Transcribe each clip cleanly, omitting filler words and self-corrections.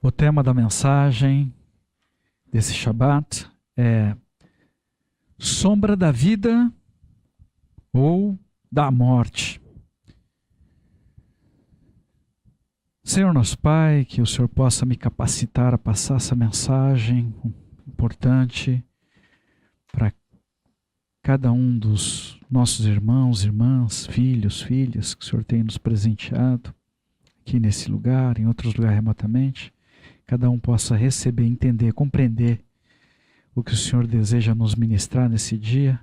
O tema da mensagem desse Shabat é sombra da vida ou da morte. Senhor nosso Pai, que o Senhor possa me capacitar a passar essa mensagem importante para cada um dos nossos irmãos, irmãs, filhos, filhas que o Senhor tem nos presenteado aqui nesse lugar, em outros lugares remotamente. Cada um possa receber, entender, compreender o que o Senhor deseja nos ministrar nesse dia.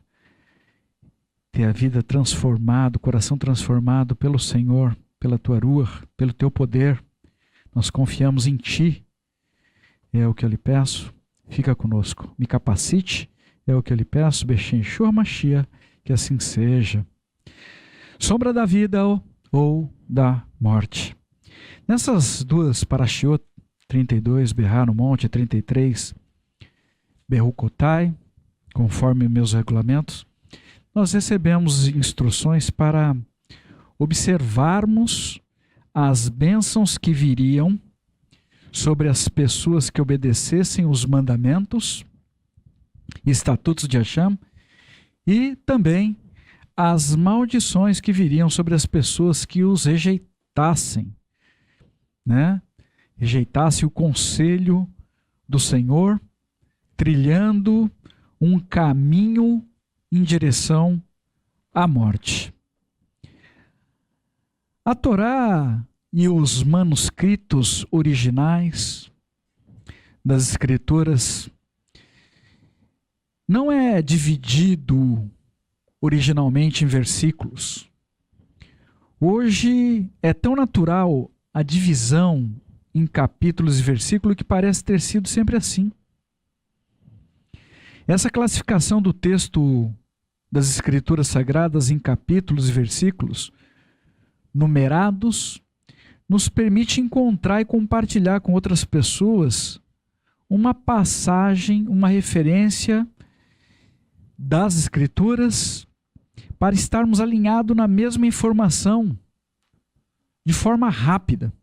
Ter a vida transformada, o coração transformado pelo Senhor, pela Tua Ruach, pelo Teu poder. Nós confiamos em Ti. É o que eu lhe peço. Fica conosco. Me capacite. É o que eu lhe peço. Bechem Shur Mashiach. Que assim seja. Sombra da vida ou da morte. Nessas duas parashiot, 32, Berrar no Monte, 33, Berucotai, conforme meus regulamentos, nós recebemos instruções para observarmos as bênçãos que viriam sobre as pessoas que obedecessem os mandamentos e estatutos de Hashem e também as maldições que viriam sobre as pessoas que os rejeitassem, né? Rejeitasse o conselho do Senhor, trilhando um caminho em direção à morte. A Torá e os manuscritos originais das Escrituras não é dividido originalmente em versículos. Hoje é tão natural a divisão em capítulos e versículos que parece ter sido sempre assim. Essa classificação do texto das Escrituras Sagradas em capítulos e versículos numerados nos permite encontrar e compartilhar com outras pessoas uma passagem, uma referência das Escrituras para estarmos alinhados na mesma informação de forma rápida.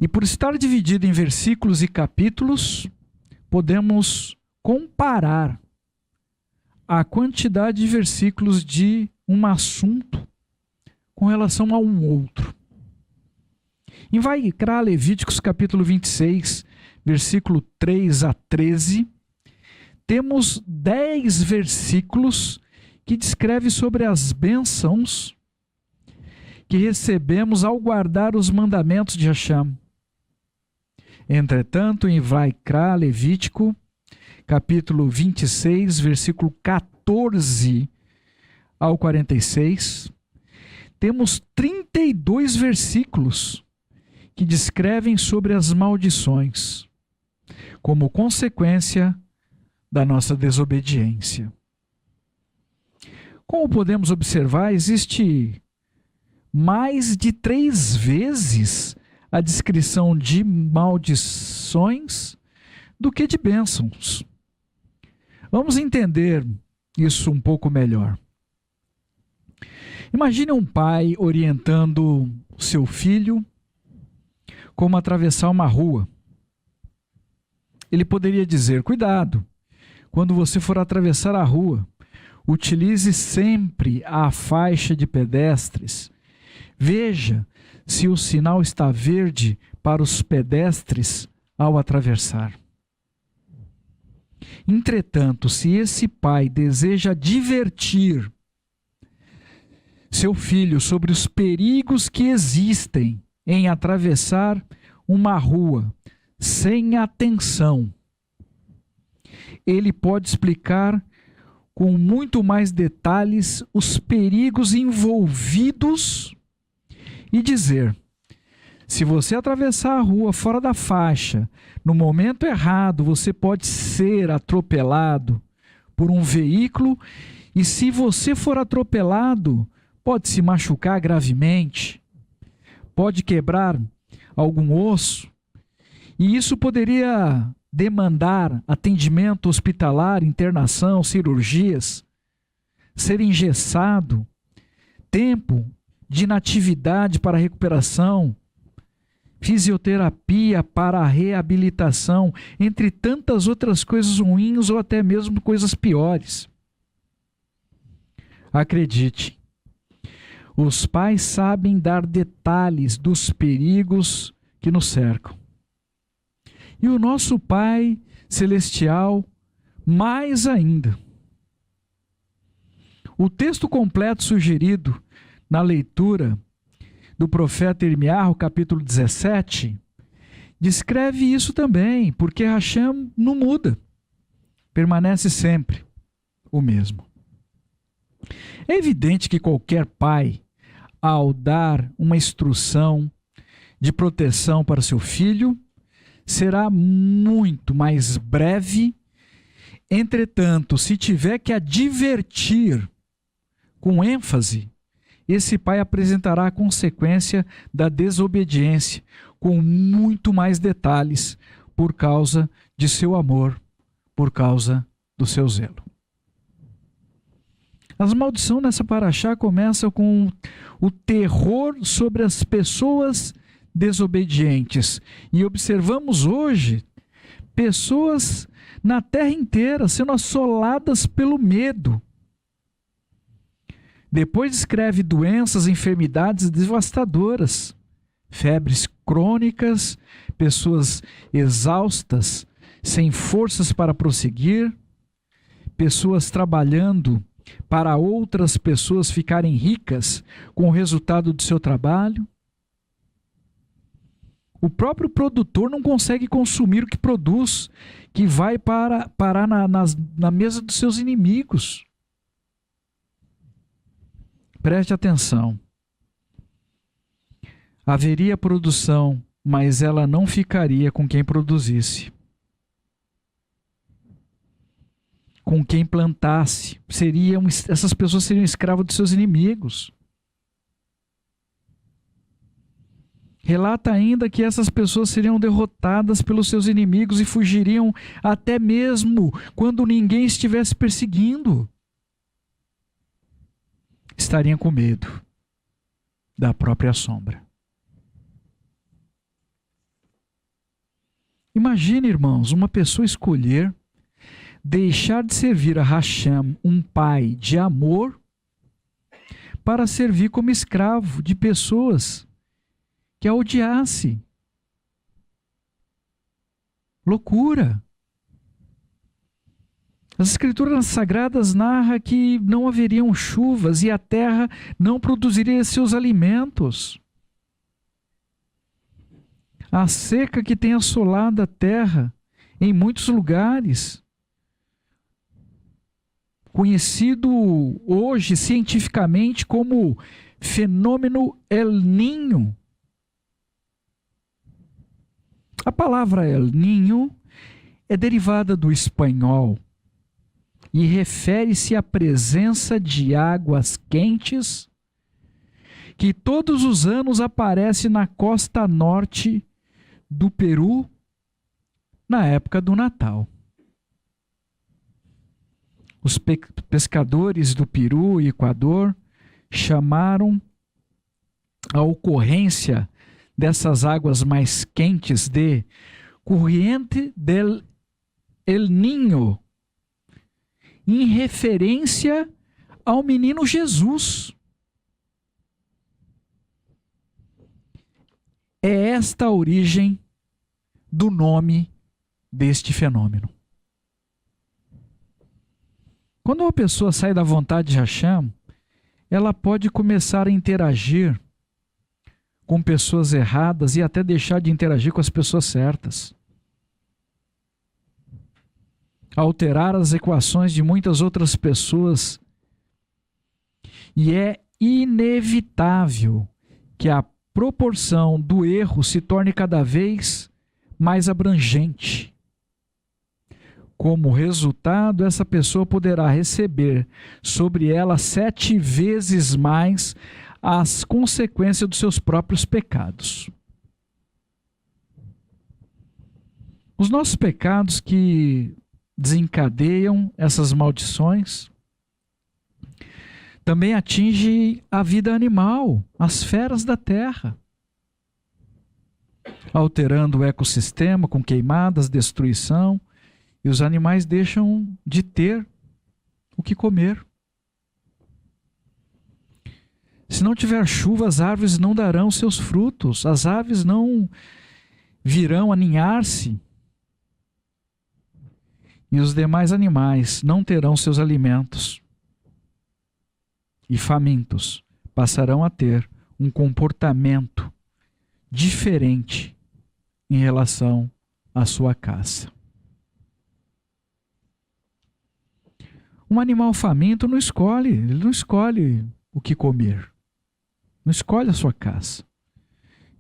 E por estar dividido em versículos e capítulos, podemos comparar a quantidade de versículos de um assunto com relação a um outro. Em Vaikra, Levíticos capítulo 26, versículo 3 a 13, temos 10 versículos que descrevem sobre as bênçãos que recebemos ao guardar os mandamentos de Hashem. Entretanto, em Vaikra, Levítico, capítulo 26, versículo 14 ao 46, temos 32 versículos que descrevem sobre as maldições, como consequência da nossa desobediência. Como podemos observar, existe mais de 3 vezes a descrição de maldições do que de bênçãos. Vamos entender isso um pouco melhor. Imagine um pai orientando seu filho como atravessar uma rua. Ele poderia dizer: cuidado, quando você for atravessar a rua, utilize sempre a faixa de pedestres. Veja se o sinal está verde para os pedestres ao atravessar. Entretanto, se esse pai deseja advertir seu filho sobre os perigos que existem em atravessar uma rua sem atenção, ele pode explicar com muito mais detalhes os perigos envolvidos e dizer: se você atravessar a rua fora da faixa, no momento errado, você pode ser atropelado por um veículo e se você for atropelado, pode se machucar gravemente, pode quebrar algum osso e isso poderia demandar atendimento hospitalar, internação, cirurgias, ser engessado, tempo de inatividade para recuperação, fisioterapia para a reabilitação, entre tantas outras coisas ruins ou até mesmo coisas piores. Acredite, os pais sabem dar detalhes dos perigos que nos cercam. E o nosso Pai Celestial, mais ainda. O texto completo sugerido na leitura do profeta Irmiarro, capítulo 17, descreve isso também, porque Hashem não muda, permanece sempre o mesmo. É evidente que qualquer pai, ao dar uma instrução de proteção para seu filho, será muito mais breve. Entretanto, se tiver que advertir com ênfase, esse pai apresentará a consequência da desobediência com muito mais detalhes por causa de seu amor, por causa do seu zelo. As maldições nessa paraxá começam com o terror sobre as pessoas desobedientes. E observamos hoje pessoas na terra inteira sendo assoladas pelo medo. Depois descreve doenças, enfermidades devastadoras, febres crônicas, pessoas exaustas, sem forças para prosseguir, pessoas trabalhando para outras pessoas ficarem ricas com o resultado do seu trabalho. O próprio produtor não consegue consumir o que produz, que vai parar na mesa dos seus inimigos. Preste atenção. Haveria produção, mas ela não ficaria com quem produzisse. Com quem plantasse. Essas pessoas seriam escravas dos seus inimigos. Relata ainda que essas pessoas seriam derrotadas pelos seus inimigos e fugiriam até mesmo quando ninguém estivesse perseguindo. Estariam com medo da própria sombra. Imagine, irmãos, uma pessoa escolher deixar de servir a Hashem, um pai de amor, para servir como escravo de pessoas que a odiasse. Loucura! As Escrituras Sagradas narram que não haveriam chuvas e a terra não produziria seus alimentos. A seca que tem assolado a terra em muitos lugares, conhecido hoje cientificamente como fenômeno El Niño. A palavra El Niño é derivada do espanhol e refere-se à presença de águas quentes que todos os anos aparece na costa norte do Peru na época do Natal. Os pescadores do Peru e Equador chamaram a ocorrência dessas águas mais quentes de corriente del El Niño, em referência ao menino Jesus. É esta a origem do nome deste fenômeno. Quando uma pessoa sai da vontade de Hashem, ela pode começar a interagir com pessoas erradas e até deixar de interagir com as pessoas certas. Alterar as equações de muitas outras pessoas. E é inevitável que a proporção do erro se torne cada vez mais abrangente. Como resultado, essa pessoa poderá receber sobre ela 7 vezes mais as consequências dos seus próprios pecados. Os nossos pecados que desencadeiam essas maldições também atingem a vida animal, as feras da terra. alterando o ecossistema com queimadas, destruição, e os animais deixam de ter o que comer. Se não tiver chuva, as árvores não darão seus frutos, as aves não virão aninhar-se, e os demais animais não terão seus alimentos. E famintos passarão a ter um comportamento diferente em relação à sua caça. Um animal faminto ele não escolhe o que comer, não escolhe a sua caça.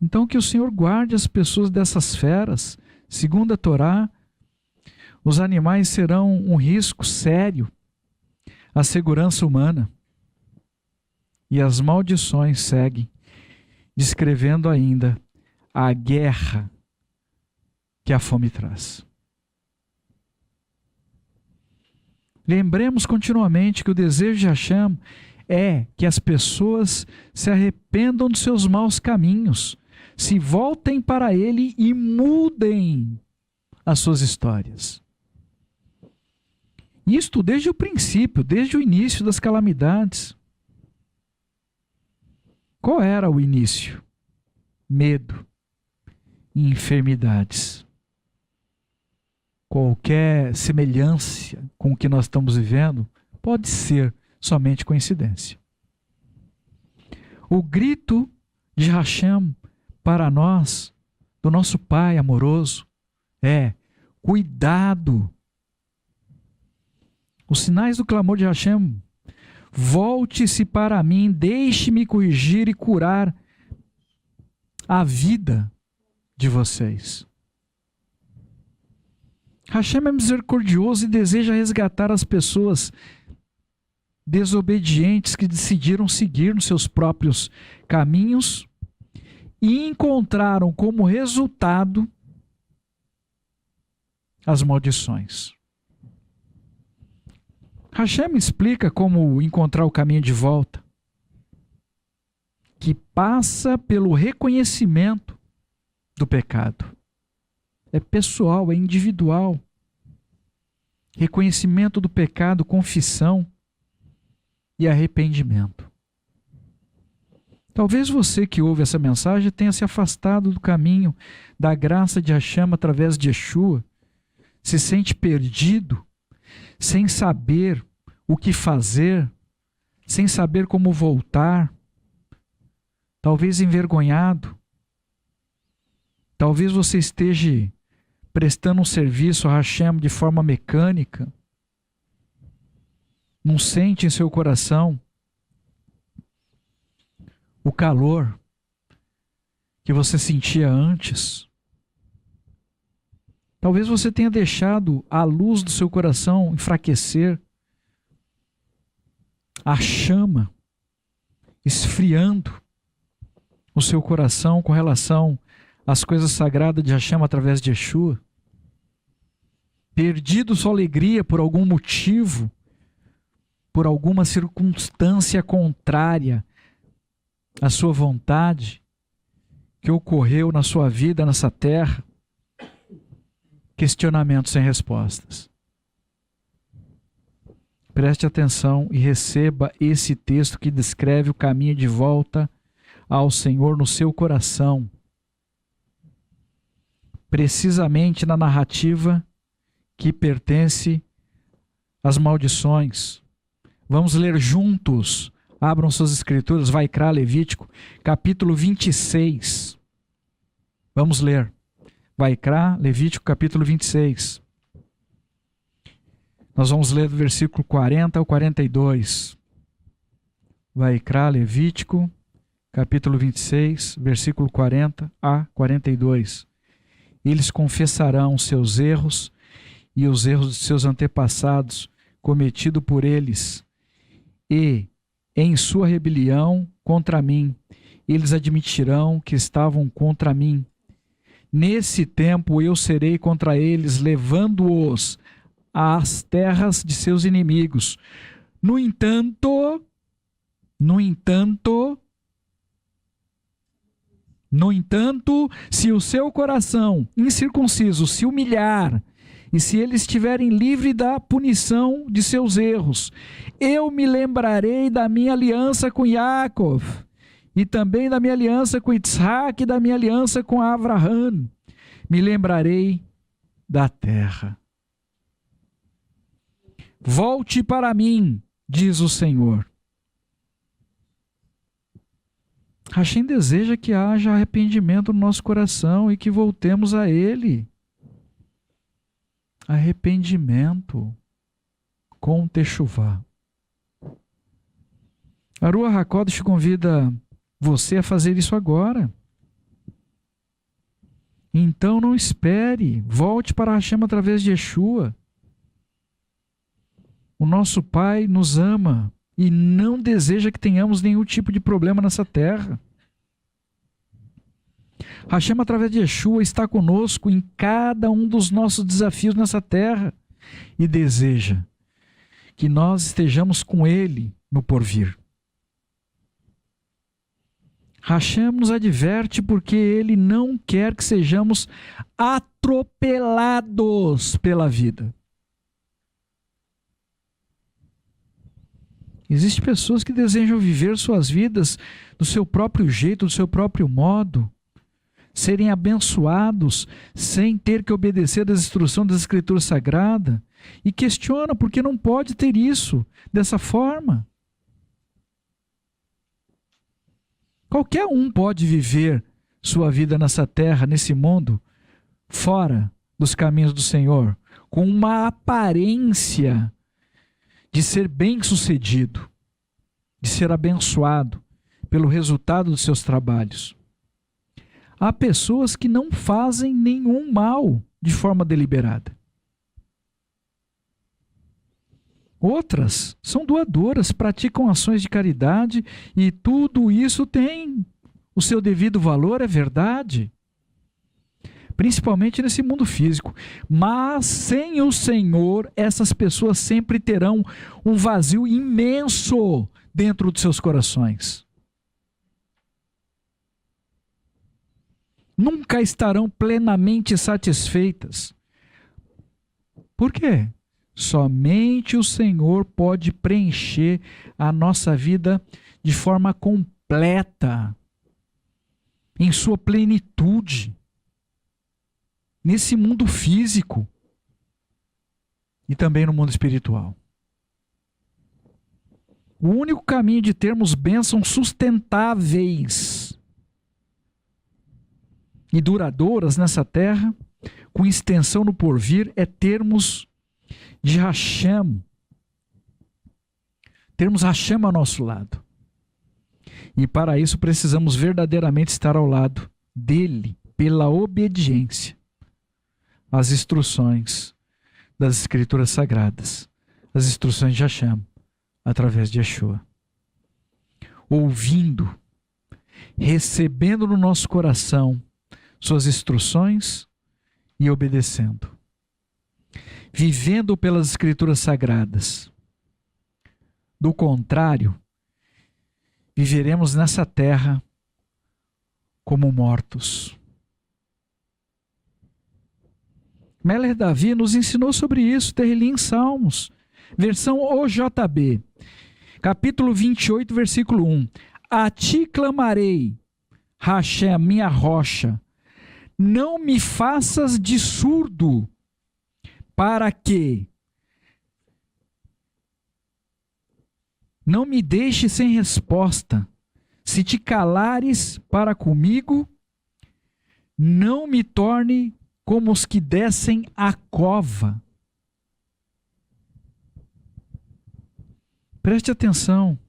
Então que o Senhor guarde as pessoas dessas feras. Segundo a Torá, os animais serão um risco sério à segurança humana. E as maldições seguem, descrevendo ainda a guerra que a fome traz. Lembremos continuamente que o desejo de Hashem é que as pessoas se arrependam dos seus maus caminhos, se voltem para Ele e mudem as suas histórias. Isto desde o princípio, desde o início das calamidades. Qual era o início? Medo e enfermidades. Qualquer semelhança com o que nós estamos vivendo pode ser somente coincidência. O grito de Hashem para nós, do nosso Pai amoroso, é: cuidado. Os sinais do clamor de Hashem: volte-se para mim, deixe-me corrigir e curar a vida de vocês. Hashem é misericordioso e deseja resgatar as pessoas desobedientes que decidiram seguir nos seus próprios caminhos e encontraram como resultado as maldições. Hashem explica como encontrar o caminho de volta, que passa pelo reconhecimento do pecado. É pessoal, é individual. Reconhecimento do pecado, confissão e arrependimento. Talvez você que ouve essa mensagem tenha se afastado do caminho da graça de Hashem através de Yeshua, se sente perdido, sem saber o que fazer, sem saber como voltar, talvez envergonhado. Talvez você esteja prestando um serviço a Hashem de forma mecânica, não sente em seu coração o calor que você sentia antes. Talvez você tenha deixado a luz do seu coração enfraquecer, a chama esfriando o seu coração com relação às coisas sagradas de Hashem através de Yeshua. Perdido sua alegria por algum motivo, por alguma circunstância contrária à sua vontade que ocorreu na sua vida nessa terra. Questionamentos sem respostas. Preste atenção e receba esse texto que descreve o caminho de volta ao Senhor no seu coração. Precisamente na narrativa que pertence às maldições. Vamos ler juntos. Abram suas escrituras, Vaikra, Levítico, capítulo 26. Vamos ler. Vaikra, Levítico, capítulo 26. Nós vamos ler do versículo 40 ao 42. Vaikra, Levítico, capítulo 26, versículo 40 a 42. Eles confessarão seus erros e os erros de seus antepassados, cometido por eles, e, em sua rebelião contra mim, eles admitirão que estavam contra mim. Nesse tempo eu serei contra eles, levando-os às terras de seus inimigos. No entanto, No entanto, se o seu coração incircunciso se humilhar, e se eles estiverem livres da punição de seus erros, eu me lembrarei da minha aliança com Yaakov, e também da minha aliança com Isaac, e da minha aliança com Abraão. Me lembrarei da terra. Volte para mim, diz o Senhor. Hashem deseja que haja arrependimento no nosso coração e que voltemos a Ele. Arrependimento com techuvá. A Ruach HaKodesh convida você a fazer isso agora. Então não espere, volte para Hashem através de Yeshua. O nosso Pai nos ama e não deseja que tenhamos nenhum tipo de problema nessa terra. Hashem, através de Yeshua, está conosco em cada um dos nossos desafios nessa terra e deseja que nós estejamos com Ele no porvir. Hashem nos adverte porque Ele não quer que sejamos atropelados pela vida. Existem pessoas que desejam viver suas vidas do seu próprio jeito, do seu próprio modo, serem abençoados sem ter que obedecer às instruções das Escrituras Sagradas, e questionam por que não pode ter isso dessa forma. Qualquer um pode viver sua vida nessa terra, nesse mundo, fora dos caminhos do Senhor, com uma aparência de ser bem-sucedido, de ser abençoado pelo resultado dos seus trabalhos. Há pessoas que não fazem nenhum mal de forma deliberada. Outras são doadoras, praticam ações de caridade e tudo isso tem o seu devido valor, é verdade. Principalmente nesse mundo físico. Mas sem o Senhor, essas pessoas sempre terão um vazio imenso dentro dos seus corações. Nunca estarão plenamente satisfeitas. Por quê? Somente o Senhor pode preencher a nossa vida de forma completa, em sua plenitude, nesse mundo físico e também no mundo espiritual. O único caminho de termos bênçãos sustentáveis e duradouras nessa terra, com extensão no porvir, é termos de Hashem, termos Hashem ao nosso lado. E para isso precisamos verdadeiramente estar ao lado dele, pela obediência às instruções das Escrituras Sagradas, as instruções de Hashem, através de Yeshua. Ouvindo, recebendo no nosso coração suas instruções e obedecendo. Vivendo pelas Escrituras Sagradas. Do contrário, viveremos nessa terra como mortos. Meller Davi nos ensinou sobre isso, Terrilim Salmos, versão OJB, capítulo 28, versículo 1. A ti clamarei, Hashem, minha rocha, não me faças de surdo, para que não me deixe sem resposta. Se te calares para comigo, não me torne como os que descem a cova. Preste atenção.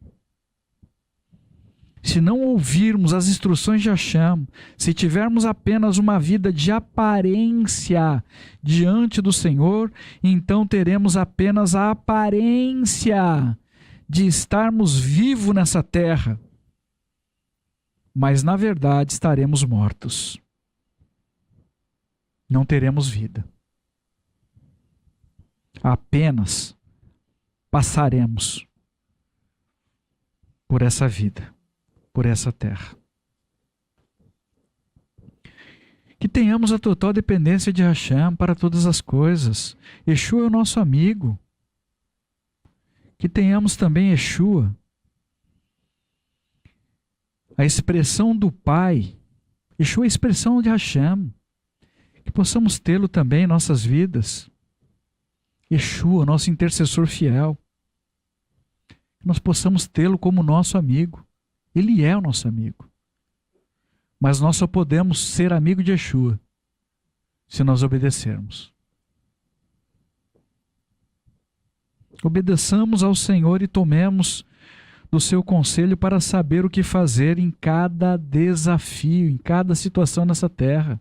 Se não ouvirmos as instruções de Hashem, se tivermos apenas uma vida de aparência diante do Senhor, então teremos apenas a aparência de estarmos vivos nessa terra. Mas na verdade estaremos mortos. Não teremos vida. Apenas passaremos por essa vida, por essa terra. Que tenhamos a total dependência de Hashem para todas as coisas. Yeshua é o nosso amigo. Que tenhamos também Yeshua, a expressão do Pai. Yeshua é a expressão de Hashem. Que possamos tê-lo também em nossas vidas. Yeshua, nosso intercessor fiel. Que nós possamos tê-lo como nosso amigo. Ele é o nosso amigo. Mas nós só podemos ser amigo de Yeshua se nós obedecermos. Obedeçamos ao Senhor e tomemos do seu conselho para saber o que fazer em cada desafio, em cada situação nessa terra.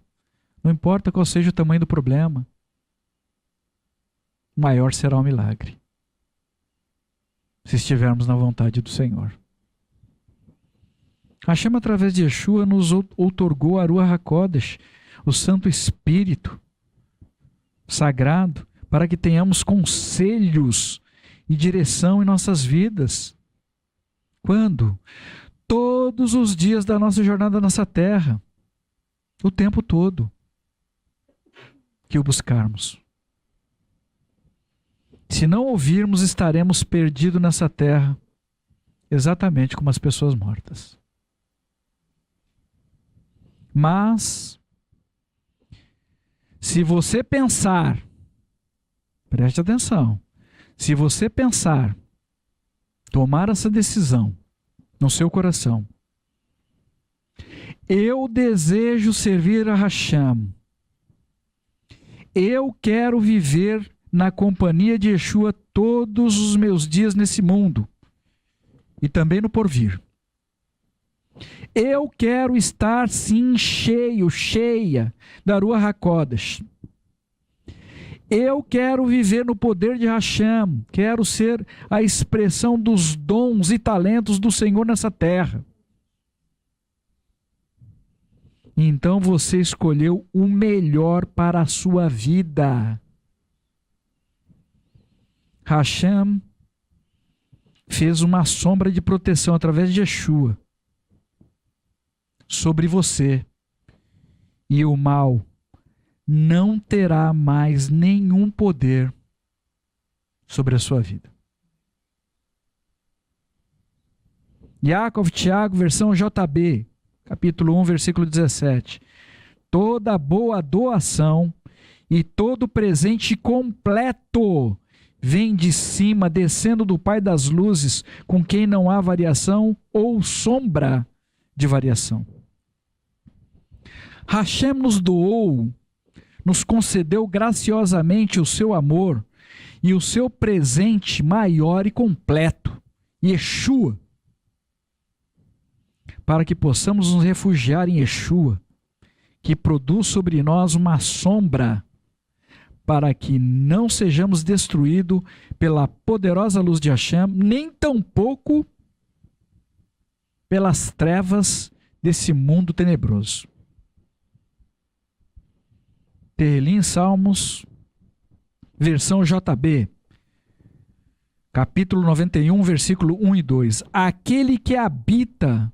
Não importa qual seja o tamanho do problema, maior será o milagre, se estivermos na vontade do Senhor. Hashem, através de Yeshua, nos outorgou a Ruach HaKodesh, o Santo Espírito Sagrado, para que tenhamos conselhos e direção em nossas vidas. Quando? Todos os dias da nossa jornada nessa terra, o tempo todo que o buscarmos. Se não ouvirmos, estaremos perdidos nessa terra, exatamente como as pessoas mortas. Mas, se você pensar, preste atenção, se você pensar, tomar essa decisão no seu coração, eu desejo servir a Hashem, eu quero viver na companhia de Yeshua todos os meus dias nesse mundo e também no porvir. Eu quero estar sim cheia da Ruach HaKodesh. Eu quero viver no poder de Hashem. Quero ser a expressão dos dons e talentos do Senhor nessa terra. Então você escolheu o melhor para a sua vida. Hashem fez uma sombra de proteção através de Yeshua sobre você, e o mal não terá mais nenhum poder sobre a sua vida. Yaakov Tiago, versão JB, capítulo 1, versículo 17. Toda boa doação e todo presente completo vem de cima, descendo do Pai das luzes, com quem não há variação ou sombra de variação. Hashem nos doou, nos concedeu graciosamente o seu amor e o seu presente maior e completo, Yeshua, para que possamos nos refugiar em Yeshua, que produz sobre nós uma sombra, para que não sejamos destruídos pela poderosa luz de Hashem, nem tampouco pelas trevas desse mundo tenebroso. Tehilim, Salmos, versão JB, capítulo 91, versículo 1 e 2. Aquele que habita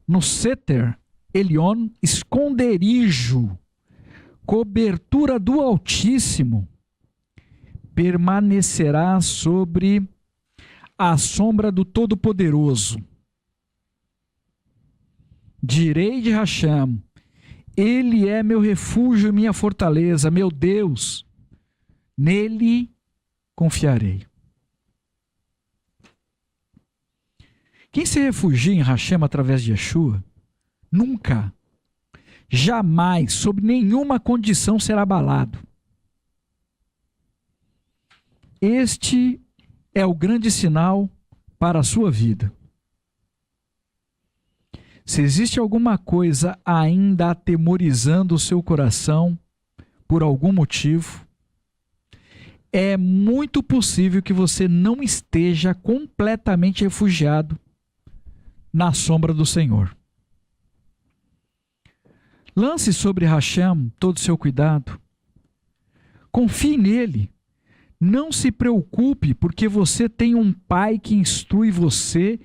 no Seter Elion, esconderijo, cobertura do Altíssimo, permanecerá sobre a sombra do Todo-Poderoso. Direi de Hashem, Ele é meu refúgio e minha fortaleza, meu Deus, nele confiarei. Quem se refugia em Hashem através de Yeshua, nunca, jamais, sob nenhuma condição será abalado. Este é o grande sinal para a sua vida. Se existe alguma coisa ainda atemorizando o seu coração, por algum motivo, é muito possível que você não esteja completamente refugiado na sombra do Senhor. Lance sobre Hashem todo o seu cuidado. Confie nele. Não se preocupe, porque você tem um Pai que instrui você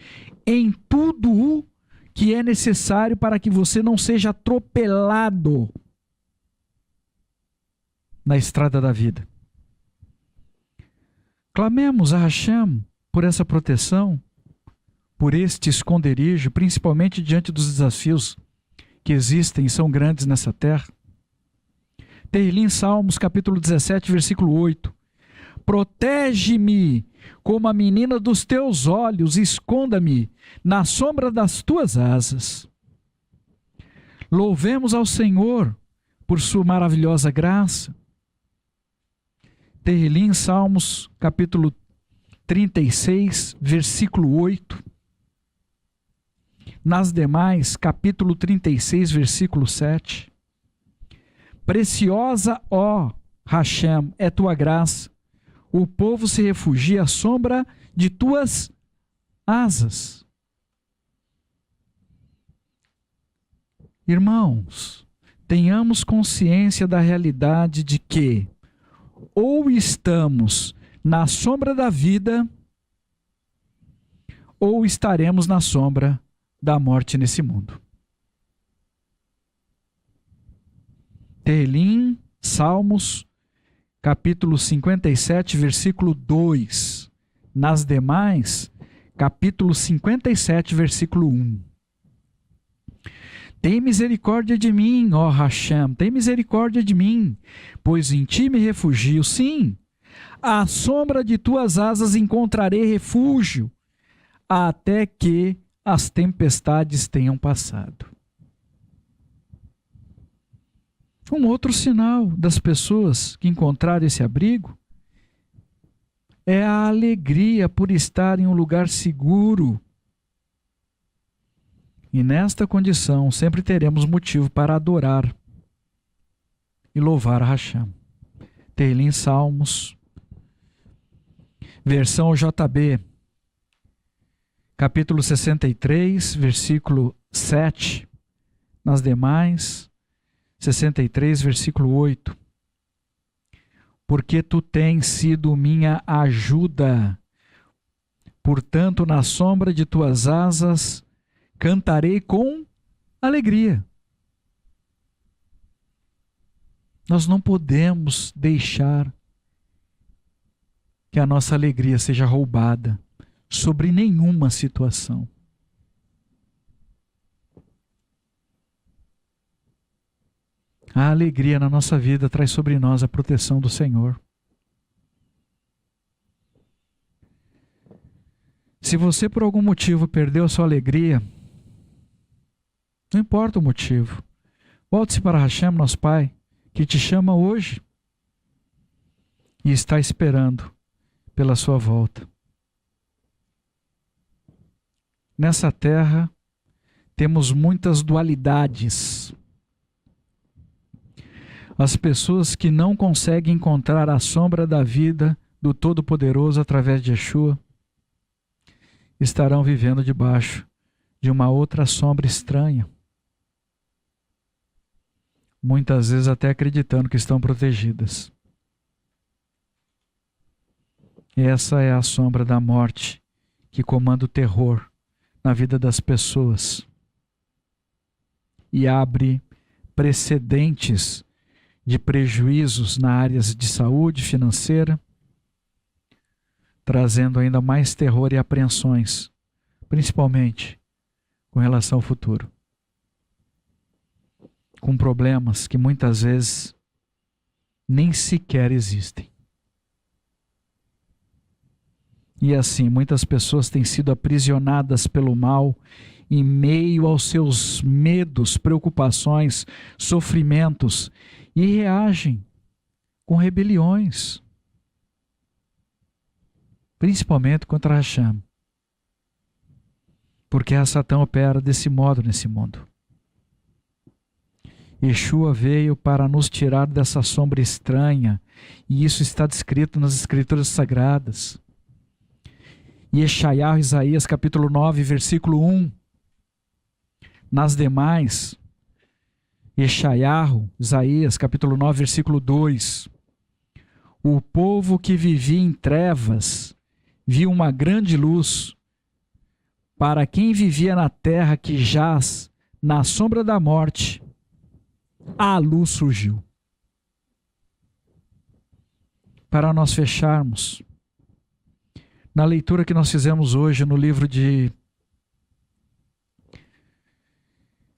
em tudo o que é necessário para que você não seja atropelado na estrada da vida. Clamemos a Hashem por essa proteção, por este esconderijo, principalmente diante dos desafios que existem e são grandes nessa terra. Tehilim, Salmos, capítulo 17, versículo 8. Protege-me como a menina dos teus olhos, esconda-me na sombra das tuas asas. Louvemos ao Senhor por sua maravilhosa graça. Tehilim, Salmos, capítulo 36, versículo 8. Nas demais, capítulo 36, versículo 7. Preciosa, ó Hashem, é tua graça. O povo se refugia à sombra de tuas asas. Irmãos, tenhamos consciência da realidade de que ou estamos na sombra da vida ou estaremos na sombra da morte nesse mundo. Tehilim, Salmos, capítulo 57, versículo 2. Nas demais, capítulo 57, versículo 1. Tem misericórdia de mim, ó Hashem, tem misericórdia de mim, pois em ti me refugio. Sim, à sombra de tuas asas encontrarei refúgio, até que as tempestades tenham passado. Um outro sinal das pessoas que encontraram esse abrigo é a alegria por estar em um lugar seguro. E nesta condição sempre teremos motivo para adorar e louvar a Hashem. Tehilim, Salmos, versão JB, capítulo 63, versículo 7. Nas demais, 63, versículo 8. Porque tu tens sido minha ajuda, portanto, na sombra de tuas asas cantarei com alegria. Nós não podemos deixar que a nossa alegria seja roubada sobre nenhuma situação. A alegria na nossa vida traz sobre nós a proteção do Senhor. Se você por algum motivo perdeu a sua alegria, não importa o motivo, volte-se para Hashem, nosso Pai, que te chama hoje e está esperando pela sua volta. Nessa terra temos muitas dualidades. As pessoas que não conseguem encontrar a sombra da vida do Todo-Poderoso através de Yeshua estarão vivendo debaixo de uma outra sombra estranha. Muitas vezes até acreditando que estão protegidas. Essa é a sombra da morte que comanda o terror na vida das pessoas e abre precedentes de prejuízos na área de saúde financeira, trazendo ainda mais terror e apreensões, principalmente com relação ao futuro. Com problemas que muitas vezes nem sequer existem. E assim, muitas pessoas têm sido aprisionadas pelo mal em meio aos seus medos, preocupações, sofrimentos, e reagem com rebeliões, principalmente contra Hashem, porque a Satã opera desse modo nesse mundo. Yeshua veio para nos tirar dessa sombra estranha, e isso está descrito nas Escrituras Sagradas. Yeshayahu, Isaías, capítulo 9, versículo 1. Nas demais, Yeshayahu, Isaías, capítulo 9, versículo 2. O povo que vivia em trevas viu uma grande luz. Para quem vivia na terra que jaz na sombra da morte, a luz surgiu. para nós fecharmos, na leitura que nós fizemos hoje no livro de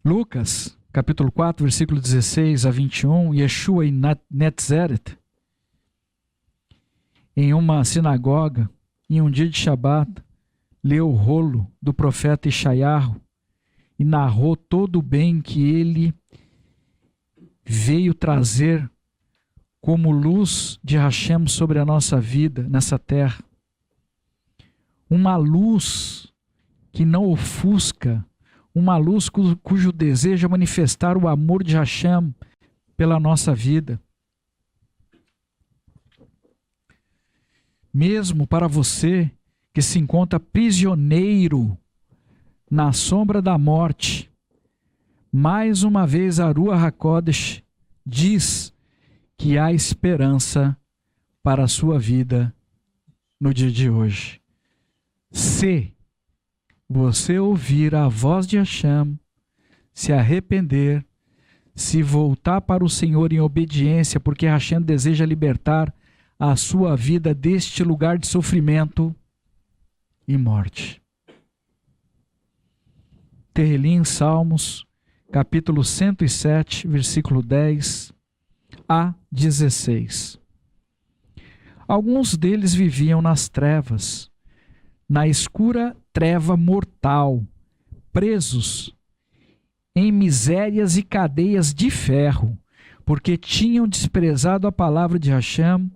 Lucas, capítulo 4, versículo 16 a 21, Yeshua em Netzaret, em uma sinagoga, em um dia de Shabat, leu o rolo do profeta Ishayahu e narrou todo o bem que ele veio trazer como luz de Hashem sobre a nossa vida nessa terra. Uma luz que não ofusca, uma luz cujo desejo é manifestar o amor de Hashem pela nossa vida. Mesmo para você que se encontra prisioneiro na sombra da morte, mais uma vez a Ruach HaKodesh diz que há esperança para a sua vida no dia de hoje. Se você ouvir a voz de Hashem, se arrepender, se voltar para o Senhor em obediência, porque Hashem deseja libertar a sua vida deste lugar de sofrimento e morte. Tehilim, Salmos, capítulo 107, versículo 10 a 16. Alguns deles viviam nas trevas, na escura treva mortal, presos em misérias e cadeias de ferro, porque tinham desprezado a palavra de Hashem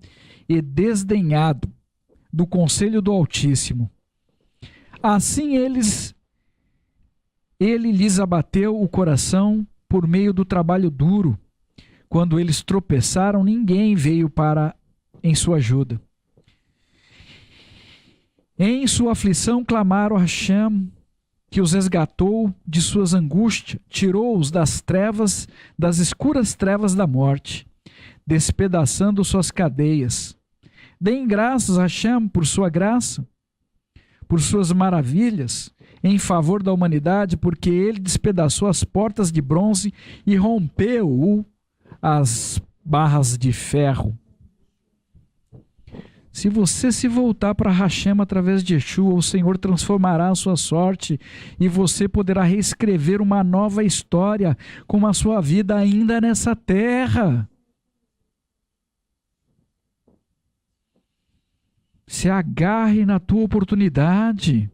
e desdenhado do conselho do Altíssimo. Assim ele lhes abateu o coração por meio do trabalho duro. Quando eles tropeçaram, ninguém veio em sua ajuda. Em sua aflição clamaram a Hashem, que os resgatou de suas angústias, tirou-os das trevas, das escuras trevas da morte, despedaçando suas cadeias. Deem graças a Hashem por sua graça, por suas maravilhas, em favor da humanidade, porque ele despedaçou as portas de bronze e rompeu as barras de ferro. Se você se voltar para Hashem através de Yeshua, o Senhor transformará a sua sorte e você poderá reescrever uma nova história com a sua vida ainda nessa terra. Se agarre na tua oportunidade,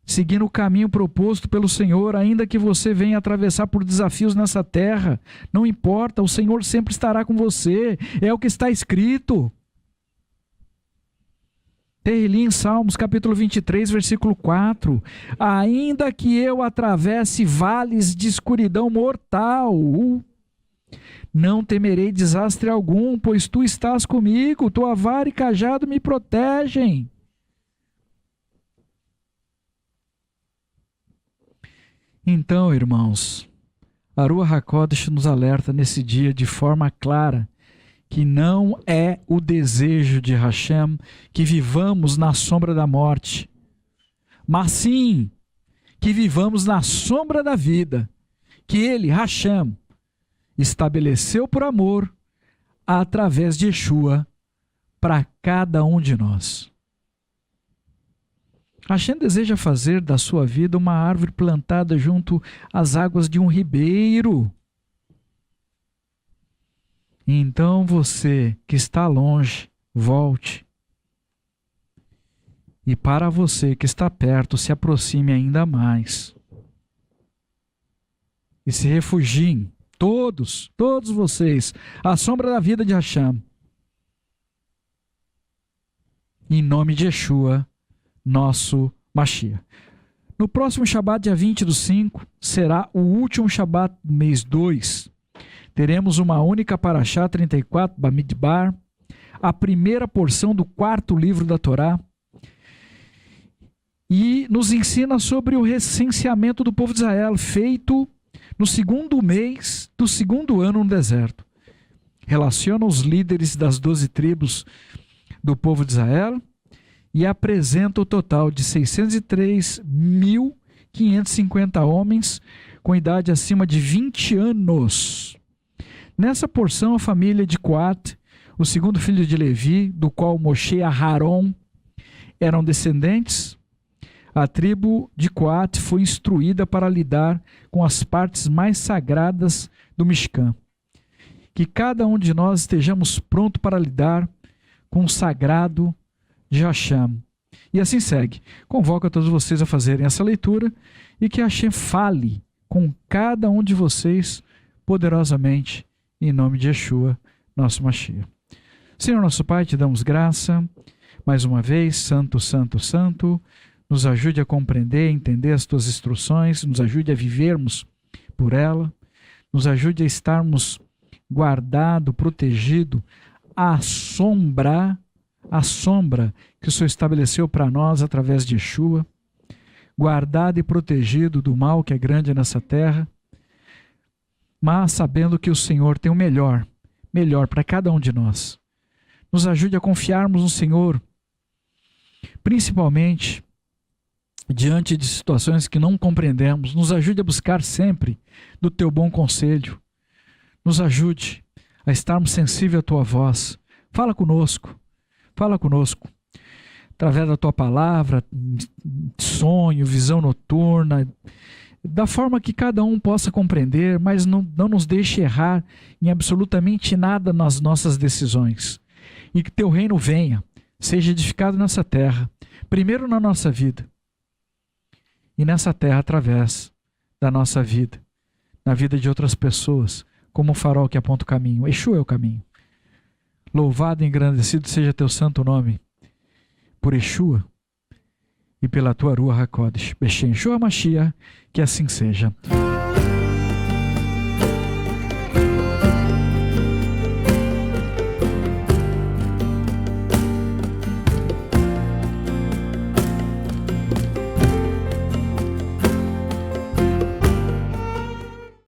seguindo o caminho proposto pelo Senhor, ainda que você venha atravessar por desafios nessa terra, não importa, o Senhor sempre estará com você, é o que está escrito. Tehilim, Salmos, capítulo 23, versículo 4. Ainda que eu atravesse vales de escuridão mortal, não temerei desastre algum, pois tu estás comigo, tua vara e cajado me protegem. Então, irmãos, a Ruach HaKodesh nos alerta nesse dia de forma clara que não é o desejo de Hashem que vivamos na sombra da morte, mas sim que vivamos na sombra da vida, que Ele, Hashem, estabeleceu por amor através de Yeshua para cada um de nós. Hashem deseja fazer da sua vida uma árvore plantada junto às águas de um ribeiro. Então você que está longe, volte. E para você que está perto, se aproxime ainda mais. E se refugiem, todos vocês, à sombra da vida de Hashem. Em nome de Yeshua, nosso Mashiach. No próximo Shabat, dia 20/5, será o último Shabat do mês 2. Teremos uma única Parashá 34, Bamidbar, a primeira porção do 4º livro da Torá, e nos ensina sobre o recenseamento do povo de Israel, feito no 2º mês do 2º ano no deserto. Relaciona os líderes das 12 tribos do povo de Israel e apresenta o total de 603.550 homens com idade acima de 20 anos. Nessa porção, a família de Coat, o segundo filho de Levi, do qual Moshe e Aharon eram descendentes. A tribo de Coate foi instruída para lidar com as partes mais sagradas do Mishkan. Que cada um de nós estejamos pronto para lidar com o sagrado de Hashem. E assim segue. Convoco a todos vocês a fazerem essa leitura e que Hashem fale com cada um de vocês poderosamente, em nome de Yeshua, nosso Mashiach. Senhor nosso Pai, te damos graça, mais uma vez, Santo, Santo, Santo, nos ajude a compreender, entender as tuas instruções, nos ajude a vivermos por ela, nos ajude a estarmos guardado, protegido, à sombra que o Senhor estabeleceu para nós através de Yeshua, guardado e protegido do mal que é grande nessa terra, mas sabendo que o Senhor tem o melhor para cada um de nós. Nos ajude a confiarmos no Senhor, principalmente diante de situações que não compreendemos. Nos ajude a buscar sempre do teu bom conselho. Nos ajude a estarmos sensíveis à tua voz. Fala conosco, através da tua palavra, sonho, visão noturna, da forma que cada um possa compreender, mas não nos deixe errar em absolutamente nada nas nossas decisões. E que teu reino venha, seja edificado nessa terra, primeiro na nossa vida, e nessa terra através da nossa vida, na vida de outras pessoas, como o farol que aponta o caminho. Yeshua é o caminho. Louvado e engrandecido seja teu santo nome, por Yeshua e pela tua Ruach HaKodesh. Beshem Yeshua Mashiach, que assim seja.